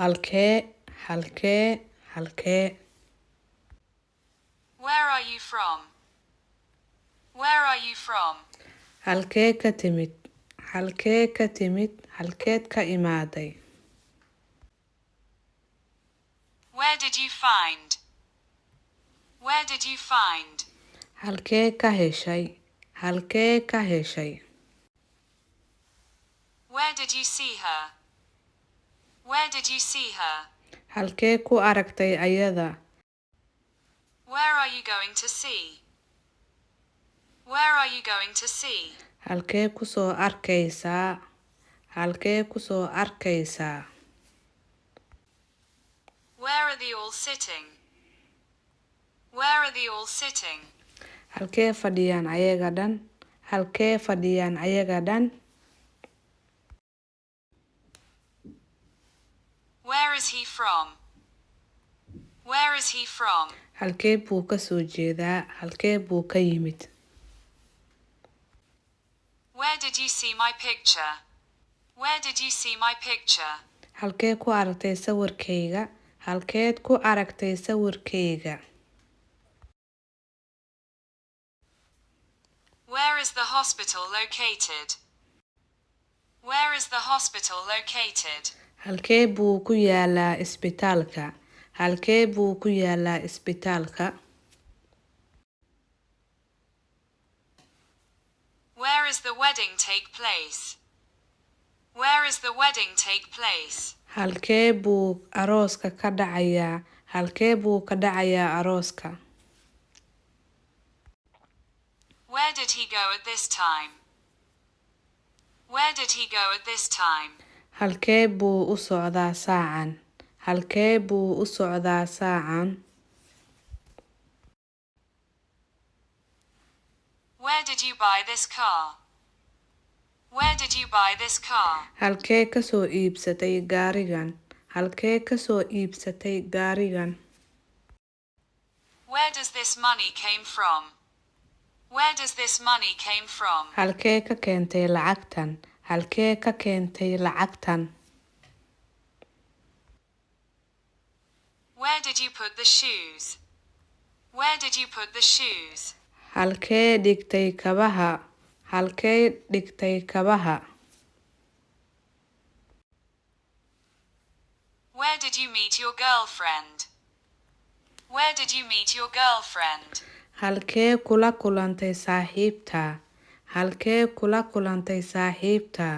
Halkee, halkee, halkee. Where are you from? Where are you from? Halkee ka timid, halkee ka timid, halkeed ka imaaday. Where did you find? Where did you find? Halkee ka heshay, halkee ka heshay. Where did you see her? Where did you see her? Halkee ku aragtay ayada. Where are you going to see? Where are you going to see? Halkee ku soo arkaysaa, halkee ku soo arkaysaa. Where are they all sitting? Where are they all sitting? Halkee fadhiyaan ayaga dhan, halkee fadhiyaan ayaga dhan. Where is he from? Where is he from? Halkee buu ka soo jeedaa, halkee buu ka yimid. Where did you see my picture? Where did you see my picture? Halkee ku aragtay sawirkayga, halkeed ku aragtay sawirkayga. Where is the hospital located? Where is the hospital located? Halkee buu ku yaalaa isbitaalka, halkee buu ku yaalaa isbitaalka. Where is the wedding take place? Where is the wedding take place? Halkee buu arooska ka dhacayaa, halkee buu ka dhacayaa arooska. Where did he go at this time? Where did he go at this time? Halkee buu u socdaa saacan, halkee buu u socdaa saacan. Where did you buy this car? Where did you buy this car? Halkee ka soo iibsatay gaarigan, halkee ka soo iibsatay gaarigan. Where does this money came from? Where does this money came from? Halkee ka keentay lacagtan, halkee ka keentay lacagtan. Where did you put the shoes? Where did you put the shoes? Halkee dhigtay kabaha, halkee dhigtay kabaha. Where did you meet your girlfriend? Where did you meet your girlfriend? Halkee kula kulantay saaxiibta, halkee kula kulantay saaxiibta.